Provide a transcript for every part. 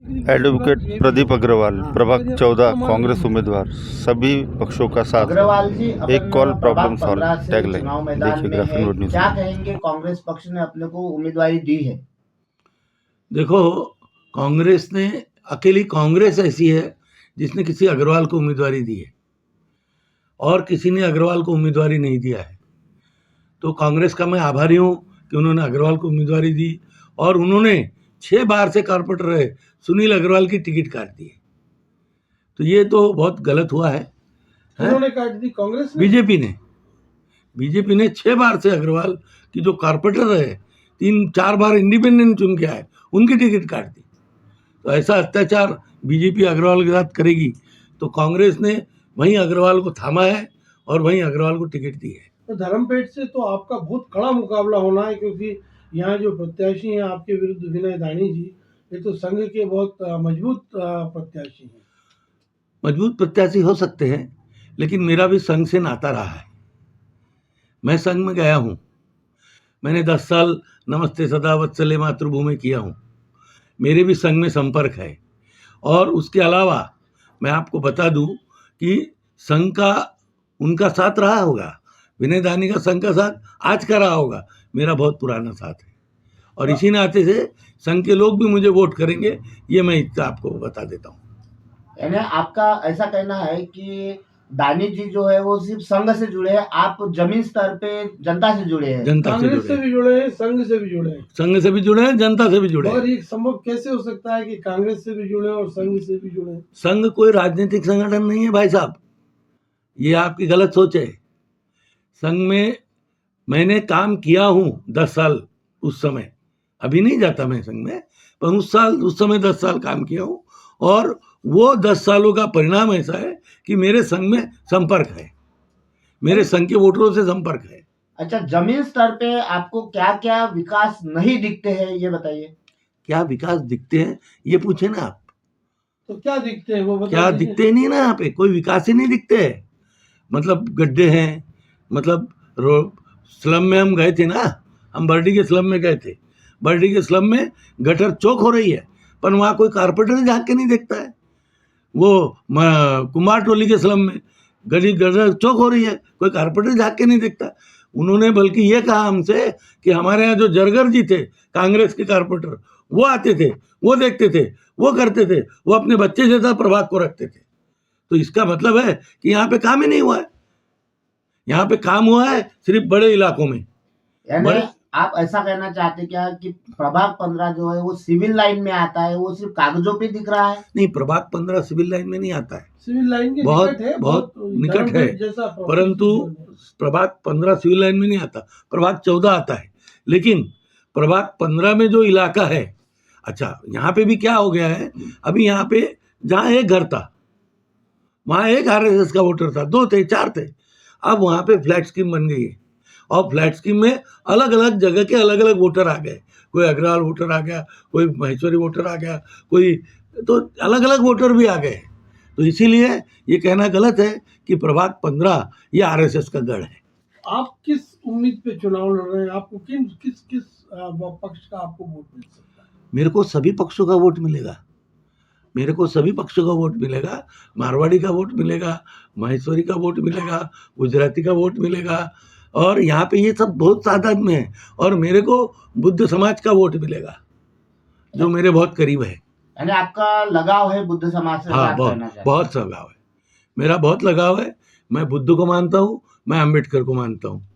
Advocate Pradeep Agarwal, प्रभाग 14, कांग्रेस उम्मीदवार, सभी पक्षों का साथ। अग्रवाल जी, एक कॉल प्रॉब्लम प्रभाग सॉल्व 15 से टैगलाइन। चुनाव मैदान देखिए में ग्राफिक है, रोड न्यूज क्या में। कहेंगे? कांग्रेस पक्ष ने अपने को उम्मीदवारी दी है। देखो, कांग्रेस ने अकेली कांग्रेस ऐसी है जिसने किसी अग्रवाल को उम्मीदवारी दी है और किसी ने अग्रवाल को उम्मीदवारी नहीं दिया है। तो कांग्रेस का मैं आभारी हूँ कि उन्होंने अग्रवाल को उम्मीदवारी दी और उन्होंने 6 बार से कारपोरेटर रहे सुनील अग्रवाल की टिकट काट दी है। तो ये तो बहुत गलत हुआ है। उन्होंने काट दी? कांग्रेस ने? बीजेपी ने 6 बार से अग्रवाल की जो कारपोरेटर रहे, 3-4 बार इंडिपेंडेंट चुन के आए, उनकी टिकट काट दी। तो ऐसा अत्याचार बीजेपी अग्रवाल के साथ करेगी तो कांग्रेस ने वहीं अग्रवाल को थामा है और वहीं अग्रवाल को टिकट दी है। तो धर्मपेट से तो आपका बहुत कड़ा मुकाबला होना है, क्योंकि यहाँ जो प्रत्याशी हैं आपके विरुद्ध विनय दानी जी, ये तो संघ के बहुत मजबूत प्रत्याशी हैं। मजबूत प्रत्याशी हो सकते हैं, लेकिन मेरा भी संघ से नाता रहा है। मैं संघ में गया हूँ, मैंने 10 साल नमस्ते सदा वत्सले मातृभूमि किया हूँ, मेरे भी संघ में संपर्क है। और उसके अलावा मैं आपको बता दूं कि संघ का उनका साथ रहा होगा, विनय दानी का संघ का साथ आज का रहा होगा, मेरा बहुत पुराना साथ है और इसी नाते से संघ के लोग भी मुझे वोट करेंगे, ये मैं इतना आपको बता देता हूँ। यानी आपका ऐसा कहना है कि दानी जी जो है वो सिर्फ संघ से जुड़े हैं, आप जमीन स्तर पे जनता से जुड़े हैं। कांग्रेस से भी जुड़े हैं, संघ से भी जुड़े हैं। संघ से भी जुड़े हैं, जनता से भी जुड़े हैं। और ये संभव कैसे हो सकता है कि कांग्रेस से भी जुड़े और संघ से भी जुड़े? संघ कोई राजनीतिक संगठन नहीं है भाई साहब, ये आपकी गलत सोच है। संघ में मैंने काम किया हूँ 10 साल, उस समय अभी नहीं जाता मैं संघ में, पर उस समय 10 साल काम किया हूँ और वो 10 सालों का परिणाम ऐसा है कि मेरे संघ में संपर्क है, मेरे संघ के वोटरों से संपर्क है। अच्छा, जमीन स्तर पे आपको क्या क्या विकास नहीं दिखते हैं, ये बताइए। क्या विकास दिखते हैं ये पूछे ना आप। तो क्या दिखते हैं वो बताइए। क्या दिखते ही नहीं ना, यहाँ पे कोई विकास ही नहीं दिखते है। मतलब गड्ढे हैं, मतलब स्लम में हम गए थे ना, हम बर्डी के स्लम में गए थे, बर्डी के स्लम में गटर चौक हो रही है, पर वहाँ कोई कारपेंटर झाँक के नहीं देखता है। वो कुमार टोली के स्लम में गटर चौक हो रही है, कोई कारपेंटर झाँक के नहीं देखता। उन्होंने बल्कि ये कहा हमसे कि हमारे यहाँ जो जरगर जी थे कांग्रेस के कारपोरेटर, वो आते थे, वो देखते थे, वो करते थे, वो अपने बच्चे जैसा प्रभाग को रखते थे। तो इसका मतलब है कि यहाँ पे काम ही नहीं हुआ है। यहाँ पे काम हुआ है सिर्फ बड़े इलाकों में। यानी आप ऐसा कहना चाहते क्या कि प्रभाग 15 जो है वो सिविल लाइन में आता है, वो सिर्फ कागजों पे दिख रहा है? नहीं, प्रभाग 15 सिविल लाइन में नहीं आता है, सिविल लाइन के बहुत निकट है, परंतु प्रभाग 15 सिविल लाइन में नहीं आता, प्रभाग 14 आता है। लेकिन प्रभाग 15 में जो इलाका है, अच्छा यहाँ पे भी क्या हो गया है, अभी यहाँ पे जहाँ एक घर था वहाँ एक RSS का वोटर था, 2 थे, 4 थे, अब वहाँ पे फ्लैट स्कीम बन गई है और फ्लैट स्कीम में अलग अलग जगह के अलग अलग वोटर आ गए। कोई अग्रवाल वोटर आ गया, कोई महेश्वरी वोटर आ गया, कोई तो अलग अलग वोटर भी आ गए। तो इसीलिए ये कहना गलत है कि प्रभाग 15 ये RSS का गढ़ है। आप किस उम्मीद पे चुनाव लड़ रहे हैं? आपको किस पक्ष का आपको वोट मिल सकता है? मेरे को सभी पक्षों का वोट मिलेगा, मेरे को सभी पक्षों का वोट मिलेगा। मारवाड़ी का वोट मिलेगा, महेश्वरी का वोट मिलेगा, गुजराती का वोट मिलेगा और यहाँ पे ये सब बहुत तादाद में है। और मेरे को बुद्ध समाज का वोट मिलेगा जो मेरे बहुत करीब है। यानी आपका लगाव है बुद्ध समाज से? हाँ, बहुत लगाव है, मेरा बहुत लगाव है। मैं बुद्ध को मानता हूँ, मैं अम्बेडकर को मानता हूँ।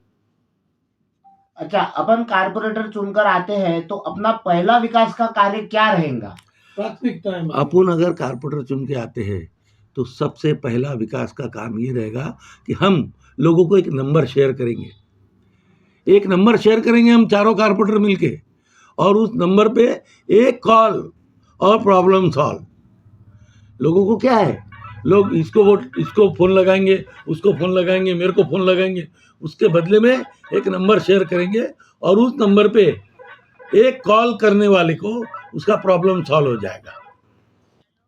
अच्छा, अपन कारपोरेटर चुनकर आते हैं तो अपना पहला विकास का कार्य क्या रहेगा? प्राथमिकता है। अपन अगर कारपोरेटर चुन के आते हैं तो सबसे पहला विकास का काम ये रहेगा कि हम लोगों को एक नंबर शेयर करेंगे, एक नंबर शेयर करेंगे हम चारों कारपोरेटर मिलके, और उस नंबर पे एक कॉल और प्रॉब्लम सॉल्व। लोगों को क्या है, लोग इसको फ़ोन लगाएंगे, उसको फ़ोन लगाएंगे, मेरे को फ़ोन लगाएंगे, उसके बदले में एक नंबर शेयर करेंगे और उस नंबर पे एक कॉल करने वाले को उसका प्रॉब्लम सॉल्व हो जाएगा।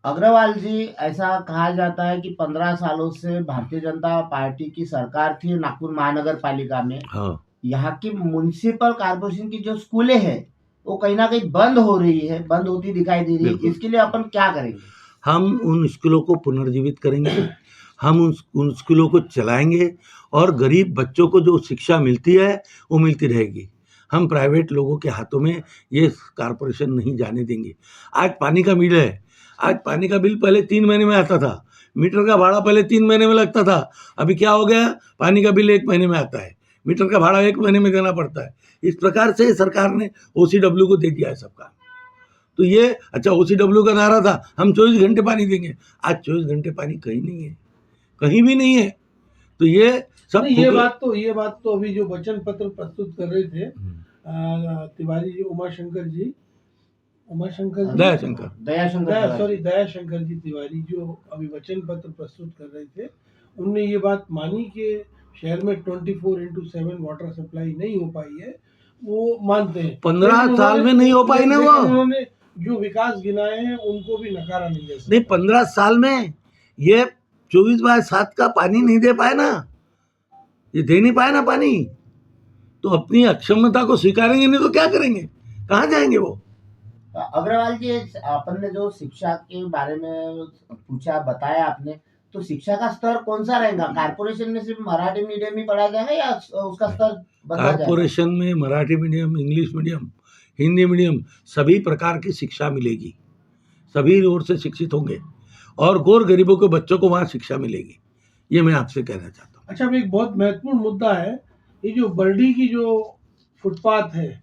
अग्रवाल जी, ऐसा कहा जाता है कि 15 सालों से भारतीय जनता पार्टी की सरकार थी नागपुर महानगर पालिका में। हाँ, यहाँ की म्युनिसिपल कॉर्पोरेशन की जो स्कूलें हैं वो कहीं ना कहीं बंद हो रही है, बंद होती दिखाई दे रही है, बिल्कुल। इसके लिए अपन क्या करेंगे? हम उन स्कूलों को पुनर्जीवित करेंगे, हम उन स्कूलों को चलाएंगे और गरीब बच्चों को जो शिक्षा मिलती है वो मिलती रहेगी। हम प्राइवेट लोगों के हाथों में ये कॉरपोरेशन नहीं जाने देंगे। आज पानी का बिल है, आज पानी का बिल पहले 3 महीने में आता था, मीटर का भाड़ा पहले 3 महीने में लगता था, अभी क्या हो गया, पानी का बिल 1 महीने में आता है, मीटर का भाड़ा 1 महीने में देना पड़ता है। इस प्रकार से सरकार ने OCW को दे दिया है सबका। तो ये अच्छा OCW का नारा था हम 24 घंटे पानी देंगे, आज 24 घंटे पानी कहीं नहीं है, कहीं भी नहीं है। तो ये सब नहीं, ये बात तो अभी जो वचन पत्र प्रस्तुत कर रहे थे तिवारी जी, उमाशंकर जी दयाशंकर दयाशंकर जी तिवारी जो अभी वचन पत्र प्रस्तुत कर रहे थे, उनने ये बात मानी कि शहर में 24/7 वाटर सप्लाई नहीं हो पाई है, वो मानते हैं। 15 साल में नहीं हो पाई ना वो। उन्होंने जो विकास गिनाए हैं उनको भी नकारा नहीं जा सकता। नहीं, 15 साल में ये 24/7 का पानी नहीं दे पाए ना, ये दे नहीं पाए ना पानी, तो अपनी अक्षमता को स्वीकारेंगे नहीं तो क्या करेंगे, कहाँ जाएंगे वो। अग्रवाल जी, अपन ने जो शिक्षा के बारे में पूछा, बताया आपने, तो शिक्षा का स्तर कौन सा रहेगा? कारपोरेशन में सिर्फ मराठी मीडियम ही पढ़ाया जाएगा या उसका स्तर बदला जाएगा? कारपोरेशन में Marathi medium, English medium, Hindi medium सभी प्रकार की शिक्षा मिलेगी, सभी ओर से शिक्षित होंगे और गौर गरीबों के बच्चों को वहाँ शिक्षा मिलेगी, ये मैं आपसे कहना चाहता हूँ। अच्छा, अब एक बहुत महत्वपूर्ण मुद्दा है, ये जो बर्डी की जो फुटपाथ है,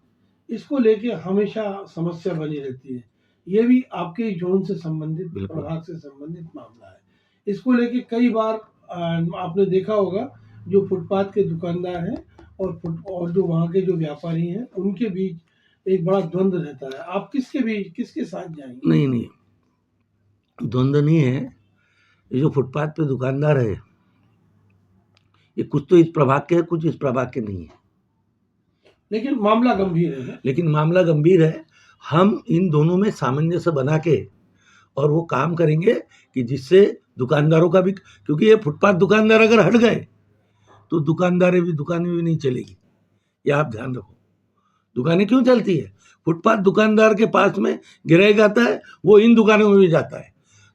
इसको लेके हमेशा समस्या बनी रहती है। ये भी आपके जोन से संबंधित, बिल्कुल। प्रभाग से संबंधित मामला है। इसको लेके कई बार आपने देखा होगा, जो फुटपाथ के दुकानदार हैं और जो वहाँ के जो व्यापारी हैं, उनके बीच एक बड़ा द्वंद्व रहता है। आप किसके साथ जाएंगे? नहीं, द्वंद्व नहीं है। ये जो फुटपाथ पे दुकानदार है, ये कुछ तो इस प्रभाग के है, कुछ इस प्रभाग के नहीं है, लेकिन मामला गंभीर है। हम इन दोनों में सामंजस्य बना के और वो काम करेंगे कि जिससे दुकानदारों का भी, क्योंकि ये फुटपाथ दुकानदार अगर हट गए तो दुकानें भी नहीं चलेगी, ये आप ध्यान रखो। दुकानें क्यों चलती है? फुटपाथ दुकानदार के पास में गिराई जाता है, वो इन दुकानों में भी जाता है।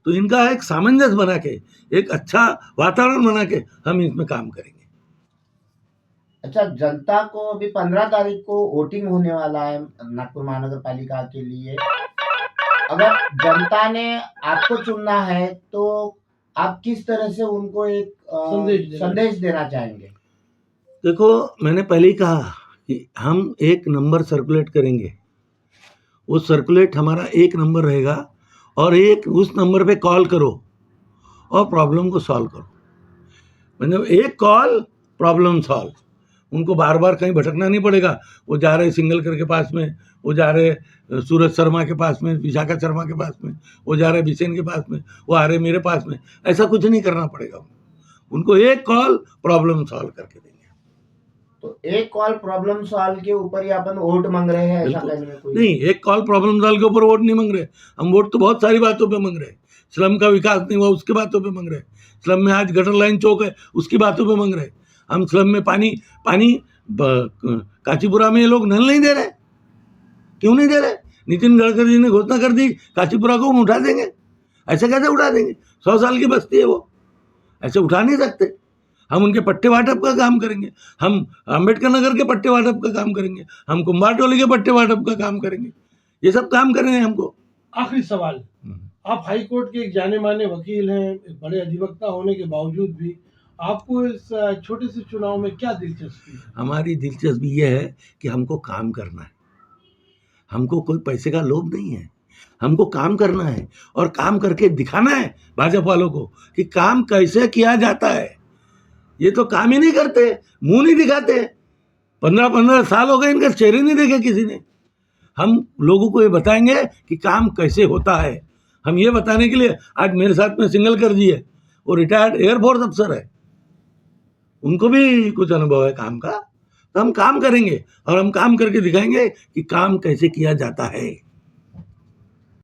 तो इनका एक सामंजस्य बना के, एक अच्छा वातावरण बना के हम इसमें काम करेंगे। अच्छा, जनता को अभी 15 तारीख को वोटिंग होने वाला है नागपुर महानगर पालिका के लिए। अगर जनता ने आपको चुनना है तो आप किस तरह से उनको एक संदेश देना चाहेंगे? देखो, मैंने पहले ही कहा कि हम एक नंबर सर्कुलेट करेंगे, वो सर्कुलेट हमारा एक नंबर रहेगा और उस नंबर पे कॉल करो और प्रॉब्लम को सॉल्व करो। मतलब एक कॉल प्रॉब्लम सॉल्व, उनको बार बार कहीं भटकना नहीं पड़ेगा। वो जा रहे सिंगलकर के पास में, वो जा रहे सूरज शर्मा के पास में, विशाखा शर्मा के पास में, वो जा रहे बिसेन के पास में, वो आ रहे मेरे पास में, ऐसा कुछ नहीं करना पड़ेगा। उनको एक कॉल प्रॉब्लम सॉल्व करके देंगे। तो एक कॉल प्रॉब्लम सॉल्व के ऊपर ही अपन वोट मांग रहे हैं, ऐसा कहने में कोई नहीं, एक कॉल प्रॉब्लम सॉल्व के ऊपर वोट नहीं मांग रहे हम। वोट तो बहुत सारी बातों पे मांग रहे हैं। स्लम का विकास नहीं हुआ उसकी बातों पे मांग रहे हैं, स्लम में आज गटर लाइन चौक है उसकी बातों पे मांग रहे हैं हम। स्लम में पानी काचीपुरा में ये लोग नल नहीं दे रहे, क्यों नहीं दे रहे? नितिन गडकरी जी ने घोषणा कर दी काचीपुरा को हम उठा देंगे। ऐसे कैसे उठा देंगे? 100 साल की बस्ती है वो, ऐसे उठा नहीं सकते। हम उनके पट्टे वाटप का काम करेंगे, हम अम्बेडकर नगर के पट्टे वाटप का काम करेंगे, हम कुंभार टोली के पट्टे वाटप का काम करेंगे, ये सब काम करेंगे हमको। आखिरी सवाल, आप हाई कोर्ट के एक जाने माने वकील हैं, एक बड़े अधिवक्ता होने के बावजूद भी आपको इस छोटे से चुनाव में क्या दिलचस्पी है? हमारी दिलचस्पी ये है कि हमको काम करना है, हमको कोई पैसे का लोभ नहीं है, हमको काम करना है और काम करके दिखाना है भाजपा वालों को कि काम कैसे किया जाता है। ये तो काम ही नहीं करते, मुंह नहीं दिखाते। 15 साल हो गए इनका चेहरे नहीं देखे किसी ने। हम लोगों को ये बताएंगे कि काम कैसे होता है। हम ये बताने के लिए आज मेरे साथ में सिंगलकर जी है, वो रिटायर्ड एयरफोर्स अफसर है, उनको भी कुछ अनुभव है काम का। तो हम काम करेंगे और हम काम करके दिखाएंगे कि काम कैसे किया जाता है।